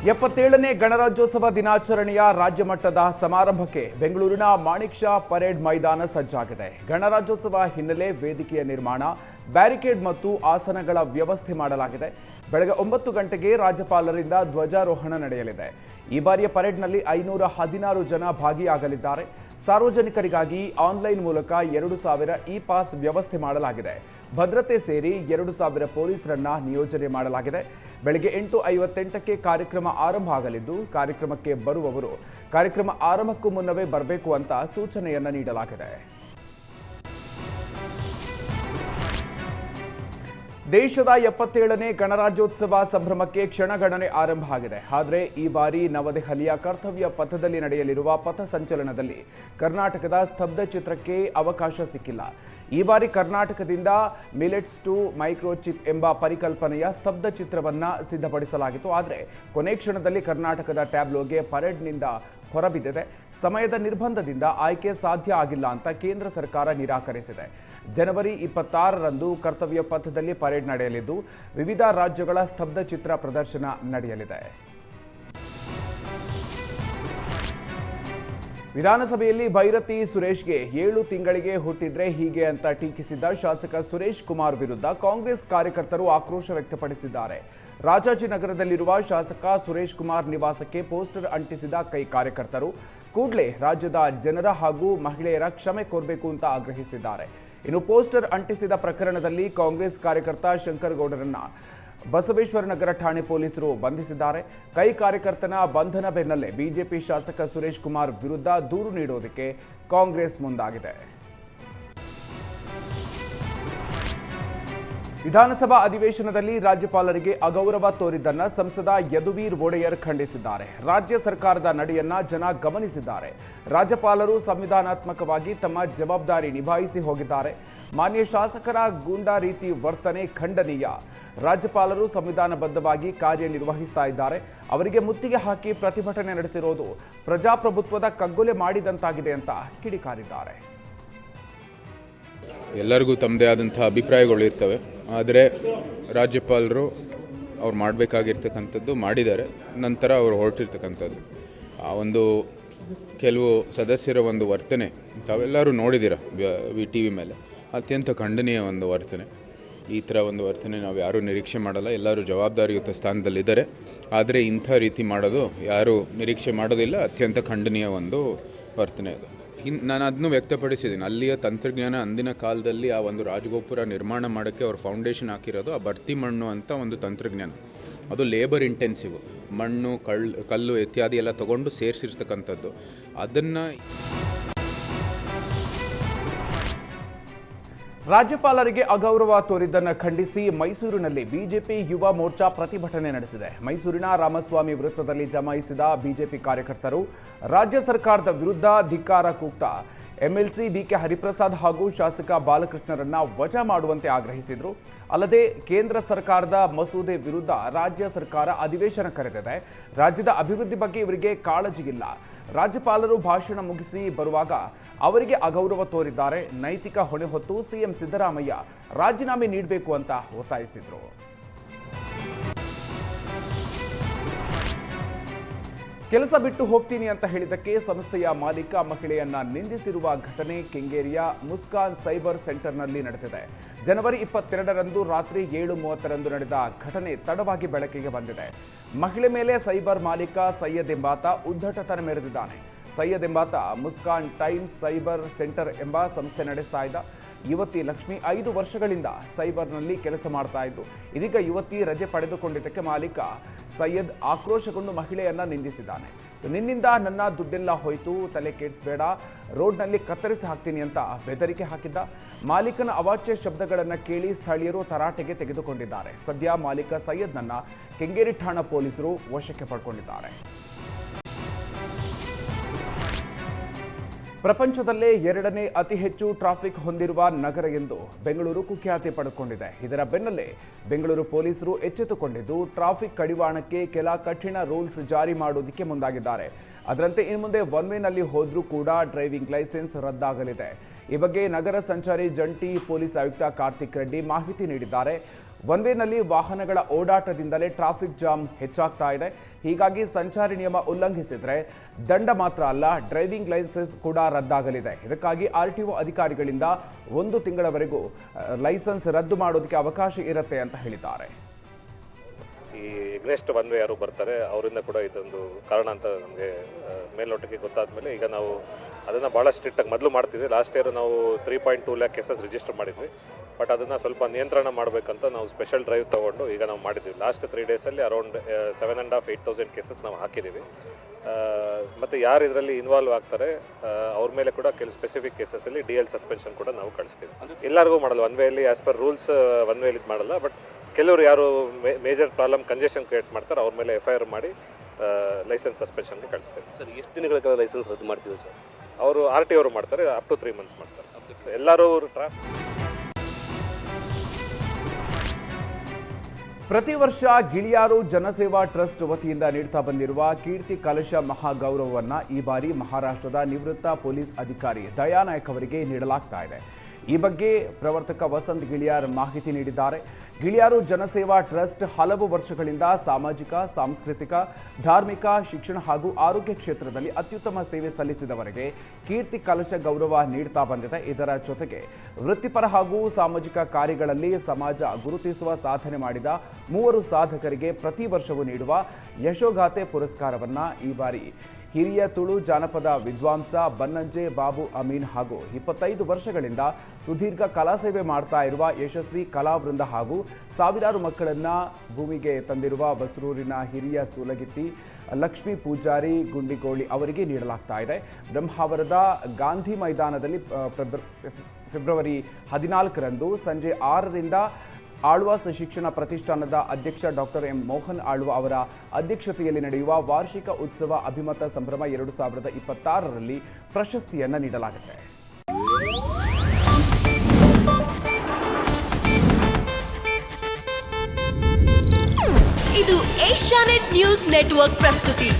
77ನೇ ಗಣರಾಜ್ಯೋತ್ಸವ ದಿನಾಚರಣೆಯ ರಾಜ್ಯ ಮಟ್ಟದ ಸಮಾರಂಭಕ್ಕೆ ಬೆಂಗಳೂರಿನ ಮಾಣಿಕ್ ಷಾ ಪರೇಡ್ ಮೈದಾನ ಸಜ್ಜಾಗಿದೆ. ಗಣರಾಜ್ಯೋತ್ಸವ ಹಿನ್ನೆಲೆ ವೇದಿಕೆಯ ನಿರ್ಮಾಣ, ಬ್ಯಾರಿಕೇಡ್ ಮತ್ತು ಆಸನಗಳ ವ್ಯವಸ್ಥೆ ಮಾಡಲಾಗಿದೆ. ಬೆಳಗ್ಗೆ 9 ಗಂಟೆಗೆ ರಾಜ್ಯಪಾಲರಿಂದ ಧ್ವಜಾರೋಹಣ ನಡೆಯಲಿದೆ. ಈ ಬಾರಿಯ ಪರೇಡ್ನಲ್ಲಿ 516 ಜನ ಭಾಗಿಯಾಗಲಿದ್ದಾರೆ. ಸಾರ್ವಜನಿಕರಿಗಾಗಿ ಆನ್ಲೈನ್ ಮೂಲಕ 2000 ಇ-ಪಾಸ್ ವ್ಯವಸ್ಥೆ ಮಾಡಲಾಗಿದೆ. ಭದ್ರತೆ ಸೇರಿ 2000 ಪೊಲೀಸರನ್ನ ನಿಯೋಜನೆ ಮಾಡಲಾಗಿದೆ. ಬೆಳಗ್ಗೆ 8:58ಕ್ಕೆ ಕಾರ್ಯಕ್ರಮ ಆರಂಭ ಆಗಲಿದ್ದು, ಕಾರ್ಯಕ್ರಮಕ್ಕೆ ಬರುವವರು ಕಾರ್ಯಕ್ರಮ ಆರಂಭಕ್ಕೂ ಮುನ್ನವೇ ಬರಬೇಕು ಅಂತ ಸೂಚನೆಯನ್ನ ನೀಡಲಾಗಿದೆ. ದೇಶದ 77ನೇ ಗಣರಾಜ್ಯೋತ್ಸವ ಸಂಭ್ರಮಕ್ಕೆ ಕ್ಷಣಗಣನೆ ಆರಂಭ ಆಗಿದೆ. ಆದರೆ ಈ ಬಾರಿ ನವದೆಹಲಿಯ ಕರ್ತವ್ಯ ಪಥದಲ್ಲಿ ನಡೆಯಲಿರುವ ಪಥಸಂಚಲನದಲ್ಲಿ ಕರ್ನಾಟಕದ ಸ್ತಬ್ಧ ಚಿತ್ರಕ್ಕೆ ಅವಕಾಶ ಸಿಕ್ಕಿಲ್ಲ. ಈ ಬಾರಿ ಕರ್ನಾಟಕದಿಂದ ಮಿಲೆಟ್ಸ್ ಟು ಮೈಕ್ರೋಚಿಪ್ ಎಂಬ ಪರಿಕಲ್ಪನೆಯ ಸ್ತಬ್ಧ ಚಿತ್ರವನ್ನ ಸಿದ್ಧಪಡಿಸಲಾಗಿತ್ತು. ಆದರೆ ಕೊನೆ ಕ್ಷಣದಲ್ಲಿ ಕರ್ನಾಟಕದ ಟ್ಯಾಬ್ಲೋಗೆ ಪರೇಡ್ನಿಂದ ಹೊರಬಿದ್ದಿದೆ. ಸಮಯದ ನಿರ್ಬಂಧದಿಂದ ಆಯ್ಕೆ ಸಾಧ್ಯ ಆಗಿಲ್ಲ ಅಂತ ಕೇಂದ್ರ ಸರ್ಕಾರ ನಿರಾಕರಿಸಿದೆ. ಜನವರಿ 26ರಂದು ಕರ್ತವ್ಯ ಪಥದಲ್ಲಿ ಪರೇಡ್ ನಡೆಯಲಿದ್ದು, ವಿವಿಧ ರಾಜ್ಯಗಳ ಸ್ತಬ್ಧ ಚಿತ್ರ ಪ್ರದರ್ಶನ ನಡೆಯಲಿದೆ. ವಿಧಾನಸಭೆಯಲ್ಲಿ ಭೈರತಿ ಸುರೇಶ್ಗೆ 7 ತಿಂಗಳಿಗೆ ಹುಟ್ಟಿದ್ರೆ ಹೀಗೆ ಅಂತ ಟೀಕಿಸಿದ್ದ ಶಾಸಕ ಸುರೇಶ್ ಕುಮಾರ್ ವಿರುದ್ಧ ಕಾಂಗ್ರೆಸ್ ಕಾರ್ಯಕರ್ತರು ಆಕ್ರೋಶ ವ್ಯಕ್ತಪಡಿಸಿದ್ದಾರೆ. ರಾಜಾಜಿನಗರದಲ್ಲಿರುವ ಶಾಸಕ ಸುರೇಶ್ ಕುಮಾರ್ ನಿವಾಸಕ್ಕೆ ಪೋಸ್ಟರ್ ಅಂಟಿಸಿದ ಕೈ ಕಾರ್ಯಕರ್ತರು ಕೂಡಲೇ ರಾಜ್ಯದ ಜನರ ಹಾಗೂ ಮಹಿಳೆಯರ ಕ್ಷಮೆ ಕೋರಬೇಕು ಅಂತ ಆಗ್ರಹಿಸಿದ್ದಾರೆ. ಇನ್ನು ಪೋಸ್ಟರ್ ಅಂಟಿಸಿದ ಪ್ರಕರಣದಲ್ಲಿ ಕಾಂಗ್ರೆಸ್ ಕಾರ್ಯಕರ್ತ ಶಂಕರಗೌಡರನ್ನ ಬಸವೇಶ್ವರನಗರ ಠಾಣೆ ಪೊಲೀಸರು ಬಂಧಿಸಿದ್ದಾರೆ. ಕೈ ಕಾರ್ಯಕರ್ತನ ಬಂಧನ ಬೆನ್ನಲ್ಲೇ ಬಿಜೆಪಿ ಶಾಸಕ ಸುರೇಶ್ ಕುಮಾರ್ ವಿರುದ್ಧ ದೂರು ನೀಡೋದಕ್ಕೆ ಕಾಂಗ್ರೆಸ್ ಮುಂದಾಗಿದೆ. ವಿಧಾನಸಭಾ ಅಧಿವೇಶನದಲ್ಲಿ ರಾಜ್ಯಪಾಲರಿಗೆ ಅಗೌರವ ತೋರಿದ್ದನ್ನ ಸಂಸದ ಯದುವೀರ್ ಒಡೆಯರ್ ಖಂಡಿಸಿದ್ದಾರೆ. ರಾಜ್ಯ ಸರ್ಕಾರದ ನಡೆಯನ್ನ ಜನ ಗಮನಿಸಿದ್ದಾರೆ. ರಾಜ್ಯಪಾಲರು ಸಂವಿಧಾನಾತ್ಮಕವಾಗಿ ತಮ್ಮ ಜವಾಬ್ದಾರಿ ನಿಭಾಯಿಸಿ ಹೋಗಿದ್ದಾರೆ. ಮಾನ್ಯ ಶಾಸಕರ ಗೂಂಡಾ ರೀತಿ ವರ್ತನೆ ಖಂಡನೀಯ. ರಾಜ್ಯಪಾಲರು ಸಂವಿಧಾನಬದ್ಧವಾಗಿ ಕಾರ್ಯನಿರ್ವಹಿಸ್ತಾ ಇದ್ದಾರೆ. ಅವರಿಗೆ ಮುತ್ತಿಗೆ ಹಾಕಿ ಪ್ರತಿಭಟನೆ ನಡೆಸಿರೋದು ಪ್ರಜಾಪ್ರಭುತ್ವದ ಕಗ್ಗೊಲೆ ಮಾಡಿದಂತಾಗಿದೆ ಅಂತ ಕಿಡಿಕಾರಿದ್ದಾರೆ. ಎಲ್ಲರಿಗೂ ತಮ್ಮದೇ ಆದಂಥ ಅಭಿಪ್ರಾಯಗಳು ಇರ್ತವೆ. ಆದರೆ ರಾಜ್ಯಪಾಲರು ಅವ್ರು ಮಾಡಬೇಕಾಗಿರ್ತಕ್ಕಂಥದ್ದು ಮಾಡಿದ್ದಾರೆ. ನಂತರ ಅವರು ಹೊರಟಿರ್ತಕ್ಕಂಥದ್ದು ಆ ಒಂದು ಕೆಲವು ಸದಸ್ಯರ ಒಂದು ವರ್ತನೆ ತಾವೆಲ್ಲರೂ ನೋಡಿದ್ದೀರ ವಿ ಮೇಲೆ. ಅತ್ಯಂತ ಖಂಡನೀಯ ಒಂದು ವರ್ತನೆ. ಈ ಥರ ಒಂದು ವರ್ತನೆ ನಾವು ಯಾರೂ ನಿರೀಕ್ಷೆ ಮಾಡಲ್ಲ. ಎಲ್ಲರೂ ಜವಾಬ್ದಾರಿಯುತ ಸ್ಥಾನದಲ್ಲಿದ್ದಾರೆ. ಆದರೆ ಇಂಥ ರೀತಿ ಮಾಡೋದು ಯಾರೂ ನಿರೀಕ್ಷೆ ಮಾಡೋದಿಲ್ಲ. ಅತ್ಯಂತ ಖಂಡನೀಯ ಒಂದು ವರ್ತನೆ ಅದು. ನಾನು ಅದನ್ನು ವ್ಯಕ್ತಪಡಿಸಿದ್ದೀನಿ. ಅಲ್ಲಿಯ ತಂತ್ರಜ್ಞಾನ ಅಂದಿನ ಕಾಲದಲ್ಲಿ ಆ ಒಂದು ರಾಜಗೋಪುರ ನಿರ್ಮಾಣ ಮಾಡೋಕ್ಕೆ ಅವ್ರು ಫೌಂಡೇಶನ್ ಹಾಕಿರೋದು ಆ ಭರ್ತಿ ಮಣ್ಣು ಅಂತ ಒಂದು ತಂತ್ರಜ್ಞಾನ. ಅದು ಲೇಬರ್ ಇಂಟೆನ್ಸಿವ್. ಮಣ್ಣು ಕಲ್ಲು ಇತ್ಯಾದಿ ಎಲ್ಲ ತೊಗೊಂಡು ಸೇರಿಸಿರ್ತಕ್ಕಂಥದ್ದು. ಅದನ್ನು ರಾಜ್ಯಪಾಲರಿಗೆ ಅಗೌರವ ತೋರಿದ್ದನ್ನು ಖಂಡಿಸಿ ಮೈಸೂರಿನಲ್ಲಿ ಬಿಜೆಪಿ ಯುವ ಮೋರ್ಚಾ ಪ್ರತಿಭಟನೆ ನಡೆಸಿದೆ. ಮೈಸೂರಿನ ರಾಮಸ್ವಾಮಿ ವೃತ್ತದಲ್ಲಿ ಜಮಾಯಿಸಿದ ಬಿಜೆಪಿ ಕಾರ್ಯಕರ್ತರು ರಾಜ್ಯ ಸರ್ಕಾರದ ವಿರುದ್ಧ ಧಿಕ್ಕಾರ ಕೂಗ್ತಾ ಎಂಎಲ್ಸಿ ಡಿಕೆ ಹರಿಪ್ರಸಾದ್ ಹಾಗೂ ಶಾಸಕ ಬಾಲಕೃಷ್ಣರನ್ನ ವಜಾ ಮಾಡುವಂತೆ ಆಗ್ರಹಿಸಿದರು. ಅಲ್ಲದೆ ಕೇಂದ್ರ ಸರ್ಕಾರದ ಮಸೂದೆ ವಿರುದ್ಧ ರಾಜ್ಯ ಸರ್ಕಾರ ಅಧಿವೇಶನ ಕರೆದಿದೆ. ರಾಜ್ಯದ ಅಭಿವೃದ್ಧಿ ಬಗ್ಗೆ ಇವರಿಗೆ ಕಾಳಜಿ ಇಲ್ಲ. ರಾಜ್ಯಪಾಲರು ಭಾಷಣ ಮುಗಿಸಿ ಬರುವಾಗ ಅವರಿಗೆ ಅಗೌರವ ತೋರಿದ್ದಾರೆ. ನೈತಿಕ ಹೊಣೆ ಹೊತ್ತು ಸಿಎಂ ಸಿದ್ದರಾಮಯ್ಯ ರಾಜೀನಾಮೆ ನೀಡಬೇಕು ಅಂತ ಒತ್ತಾಯಿಸಿದರು. ಕೆಲಸ ಬಿಟ್ಟು ಹೋಗ್ತೀನಿ ಅಂತ ಹೇಳಿದ್ದಕ್ಕೆ ಸಂಸ್ಥೆಯ ಮಾಲೀಕ ಮಹಿಳೆಯನ್ನ ನಿಂದಿಸಿರುವ ಘಟನೆ ಕೆಂಗೇರಿಯ ಮುಸ್ಕಾನ್ ಸೈಬರ್ ಸೆಂಟರ್ನಲ್ಲಿ ನಡೆದಿದೆ. ಜನವರಿ 22ರಂದು ರಾತ್ರಿ 7:30ರಂದು ನಡೆದ ಘಟನೆ ತಡವಾಗಿ ಬೆಳಕಿಗೆ ಬಂದಿದೆ. ಮಹಿಳೆ ಮೇಲೆ ಸೈಬರ್ ಮಾಲೀಕ ಸೈಯದ್ ಎಂಬಾತ ಉದ್ದಟತನ ಮೆರೆದಿದ್ದಾನೆ. ಸೈಯದ್ ಎಂಬಾತ ಮುಸ್ಕಾನ್ ಟೈಮ್ಸ್ ಸೈಬರ್ ಸೆಂಟರ್ ಎಂಬ ಸಂಸ್ಥೆ ನಡೆಸ್ತಾ ಇದ್ದ. ಯುವತಿ ಲಕ್ಷ್ಮಿ 5 ವರ್ಷಗಳಿಂದ ಸೈಬರ್ನಲ್ಲಿ ಕೆಲಸ ಮಾಡ್ತಾ ಇದ್ದು, ಇದೀಗ ಯುವತಿ ರಜೆ ಪಡೆದುಕೊಂಡಿದ್ದಕ್ಕೆ ಮಾಲೀಕ ಸೈಯದ್ ಆಕ್ರೋಶಗೊಂಡು ಮಹಿಳೆಯನ್ನ ನಿಂದಿಸಿದ್ದಾನೆ. ನಿನ್ನಿಂದ ನನ್ನ ದುಡ್ಡೆಲ್ಲ ಹೋಯ್ತು, ತಲೆ ಕೆಡಿಸಬೇಡ, ರೋಡ್ನಲ್ಲಿ ಕತ್ತರಿಸಿ ಹಾಕ್ತೀನಿ ಅಂತ ಬೆದರಿಕೆ ಹಾಕಿದ್ದ. ಮಾಲೀಕನ ಅವಾಚ್ಯ ಶಬ್ದಗಳನ್ನು ಕೇಳಿ ಸ್ಥಳೀಯರು ತರಾಟೆಗೆ ತೆಗೆದುಕೊಂಡಿದ್ದಾರೆ. ಸದ್ಯ ಮಾಲೀಕ ಸೈಯದ್ನನ್ನ ಕೆಂಗೇರಿ ಠಾಣಾ ಪೊಲೀಸರು ವಶಕ್ಕೆ ಪಡ್ಕೊಂಡಿದ್ದಾರೆ. ಪ್ರಪಂಚದಲ್ಲೇ 2ನೇ ಅತಿ ಹೆಚ್ಚು ಟ್ರಾಫಿಕ್ ಹೊಂದಿರುವ ನಗರ ಎಂದು ಬೆಂಗಳೂರು ಕುಖ್ಯಾತಿ ಪಡೆದುಕೊಂಡಿದೆ. ಇದರ ಬೆನ್ನಲ್ಲೇ ಬೆಂಗಳೂರು ಪೊಲೀಸರು ಎಚ್ಚೆತ್ತುಕೊಂಡಿದ್ದು ಟ್ರಾಫಿಕ್ ಕಡಿವಾಣಕ್ಕೆ ಕೆಲ ಕಠಿಣ ರೂಲ್ಸ್ ಜಾರಿ ಮಾಡೋದಕ್ಕೆ ಮುಂದಾಗಿದ್ದಾರೆ. ಅದರಂತೆ ಇನ್ನು ಮುಂದೆ ಒನ್ ವೇನಲ್ಲಿ ಹೋದ್ರೂ ಕೂಡ ಡ್ರೈವಿಂಗ್ ಲೈಸೆನ್ಸ್ ರದ್ದಾಗಲಿದೆ. ಈ ಬಗ್ಗೆ ನಗರ ಸಂಚಾರಿ ಜಂಟಿ ಪೊಲೀಸ್ ಆಯುಕ್ತ ಕಾರ್ತಿಕ್ ರೆಡ್ಡಿ ಮಾಹಿತಿ ನೀಡಿದ್ದಾರೆ. ಒನ್ ವೇನಲ್ಲಿ ವಾಹನಗಳ ಓಡಾಟದಿಂದಲೇ ಟ್ರಾಫಿಕ್ ಜಾಮ್ ಹೆಚ್ಚಾಗ್ತಾ ಇದೆ. ಹೀಗಾಗಿ ಸಂಚಾರಿ ನಿಯಮ ಉಲ್ಲಂಘಿಸಿದರೆ ದಂಡ ಮಾತ್ರ ಅಲ್ಲ, ಡ್ರೈವಿಂಗ್ ಲೈಸೆನ್ಸ್ ಕೂಡ ರದ್ದಾಗಲಿದೆ. ಇದಕ್ಕಾಗಿ RTO ಅಧಿಕಾರಿಗಳಿಂದ 1 ತಿಂಗಳವರೆಗೂ ಲೈಸೆನ್ಸ್ ರದ್ದು ಮಾಡೋದಕ್ಕೆ ಅವಕಾಶ ಇರುತ್ತೆ ಅಂತ ಹೇಳಿದ್ದಾರೆ. ಈ ಎಗ್ನೆಸ್ಟ್ ಒನ್ ವೇ ಯಾರು ಬರ್ತಾರೆ ಅವರಿಂದ ಕೂಡ ಇದೊಂದು ಕಾರಣ ಅಂತ ನಮಗೆ ಮೇಲ್ನೋಟಕ್ಕೆ ಗೊತ್ತಾದ ಮೇಲೆ ಈಗ ನಾವು ಅದನ್ನು ಭಾಳ ಸ್ಟ್ರಿಕ್ಟಾಗಿ ಮೊದಲು ಮಾಡ್ತಿದ್ವಿ. ಲಾಸ್ಟ್ ಇಯರ್ ನಾವು 3.2 lakh ಕೇಸಸ್ ರಿಜಿಸ್ಟರ್ ಮಾಡಿದ್ವಿ. ಬಟ್ ಅದನ್ನು ಸ್ವಲ್ಪ ನಿಯಂತ್ರಣ ಮಾಡಬೇಕಂತ ನಾವು ಸ್ಪೆಷಲ್ ಡ್ರೈವ್ ತೊಗೊಂಡು ಈಗ ನಾವು ಮಾಡಿದ್ವಿ. ಲಾಸ್ಟ್ 3 ಡೇಸಲ್ಲಿ ಅರೌಂಡ್ 7,500-8,000 ಕೇಸಸ್ ನಾವು ಹಾಕಿದ್ದೀವಿ. ಮತ್ತು ಯಾರು ಇದರಲ್ಲಿ ಇನ್ವಾಲ್ವ್ ಆಗ್ತಾರೆ ಅವ್ರ ಮೇಲೆ ಕೂಡ ಕೆಲವು ಸ್ಪೆಸಿಫಿಕ್ ಕೇಸಸಲ್ಲಿ DL ಸಸ್ಪೆನ್ಷನ್ ಕೂಡ ನಾವು ಕಳಿಸ್ತೀವಿ. ಎಲ್ಲರಿಗೂ ಮಾಡಲ್ಲ, ಒನ್ ವೇಲಿ ಆ್ಯಸ್ ಪರ್ ರೂಲ್ಸ್ ಒನ್ ವೇಲಿ ಮಾಡಲ್ಲ. ಬಟ್ ಕೆಲವರು ಯಾರು ಮೇಜರ್ ಪ್ರಾಬ್ಲಮ್ ಕಂಜೆಷನ್ ಕ್ರಿಯೇಟ್ ಮಾಡ್ತಾರೆ ಅವ್ರ ಮೇಲೆ FIR ಮಾಡಿ ಲೈಸೆನ್ಸ್ ಸಸ್ಪೆನ್ಷನ್ಗೆ ಕಳಿಸ್ತೇವೆ. ಸರ್, ಎಷ್ಟು ದಿನಗಳ ಕಾಲ ಲೈಸೆನ್ಸ್ ರದ್ದು ಮಾಡ್ತೀವಿ ಸರ್? ಅವರು RTO ಅವರು ಮಾಡ್ತಾರೆ, ಅಪ್ ಟು 3 months ಮಾಡ್ತಾರೆ. ಎಲ್ಲರೂ ಪ್ರತಿ ವರ್ಷ ಗಿಳಿಯಾರು ಜನಸೇವಾ ಟ್ರಸ್ಟ್ ವತಿಯಿಂದ ನೀಡ್ತಾ ಬಂದಿರುವ ಕೀರ್ತಿ ಕಲಶ ಮಹಾಗೌರವವನ್ನು ಈ ಬಾರಿ ಮಹಾರಾಷ್ಟ್ರದ ನಿವೃತ್ತ ಪೊಲೀಸ್ ಅಧಿಕಾರಿ ದಯಾನಾಯಕ್ ಅವರಿಗೆ ನೀಡಲಾಗ್ತಾ ಇದೆ. ಈ ಬಗ್ಗೆ ಪ್ರವರ್ತಕ ವಸಂತ್ ಗಿಳಿಯಾರ್ ಮಾಹಿತಿ ನೀಡಿದ್ದಾರೆ. ಗಿಳಿಯಾರು ಜನಸೇವಾ ಟ್ರಸ್ಟ್ ಹಲವು ವರ್ಷಗಳಿಂದ ಸಾಮಾಜಿಕ, ಸಾಂಸ್ಕೃತಿಕ, ಧಾರ್ಮಿಕ, ಶಿಕ್ಷಣ ಹಾಗೂ ಆರೋಗ್ಯ ಕ್ಷೇತ್ರದಲ್ಲಿ ಅತ್ಯುತ್ತಮ ಸೇವೆ ಸಲ್ಲಿಸಿದವರಿಗೆ ಕೀರ್ತಿ ಕಲಶ ಗೌರವ ನೀಡ್ತಾ ಬಂದಿದೆ. ಇದರ ಜೊತೆಗೆ ವೃತ್ತಿಪರ ಹಾಗೂ ಸಾಮಾಜಿಕ ಕಾರ್ಯಗಳಲ್ಲಿ ಸಮಾಜ ಗುರುತಿಸುವ ಸಾಧನೆ ಮಾಡಿದ 3 ಸಾಧಕರಿಗೆ ಪ್ರತಿ ವರ್ಷವೂ ನೀಡುವ ಯಶೋಗಾಥೆ ಪುರಸ್ಕಾರವನ್ನು ಈ ಬಾರಿ ಹಿರಿಯ ತುಳು ಜಾನಪದ ವಿದ್ವಾಂಸ ಬನ್ನಂಜೆ ಬಾಬು ಅಮೀನ್ ಹಾಗೂ 25 ವರ್ಷಗಳಿಂದ ಸುದೀರ್ಘ ಕಲಾಸೇವೆ ಮಾಡ್ತಾ ಇರುವ ಯಶಸ್ವಿ ಕಲಾವೃಂದ ಹಾಗೂ ಸಾವಿರಾರು ಮಕ್ಕಳನ್ನ ಭೂಮಿಗೆ ತಂದಿರುವ ಬಸರೂರಿನ ಹಿರಿಯ ಸೂಲಗಿತ್ತಿ ಲಕ್ಷ್ಮೀ ಪೂಜಾರಿ ಗುಂಡಿಗೋಳಿ ಅವರಿಗೆ ನೀಡಲಾಗ್ತಾ ಇದೆ. ಬ್ರಹ್ಮಾವರದ ಗಾಂಧಿ ಮೈದಾನದಲ್ಲಿ ಫೆಬ್ರವರಿ 14ರಂದು ಸಂಜೆ 6ರಿಂದ ಆಳ್ವಾಸ್ ಶಿಕ್ಷಣ ಪ್ರತಿಷ್ಠಾನದ ಅಧ್ಯಕ್ಷ ಡಾಕ್ಟರ್ ಎಂ ಮೋಹನ್ ಆಳ್ವ ಅವರ ಅಧ್ಯಕ್ಷತೆಯಲ್ಲಿ ನಡೆಯುವ ವಾರ್ಷಿಕ ಉತ್ಸವ ಅಭಿಮತ ಸಂಭ್ರಮ 2026ರಲ್ಲಿ ಪ್ರಶಸ್ತಿಯನ್ನು ನೀಡಲಾಗುತ್ತೆ. ಇದು ಏಷ್ಯಾನೆಟ್ ನ್ಯೂಸ್ ನೆಟ್ವರ್ಕ್ ಪ್ರಸ್ತುತಿ.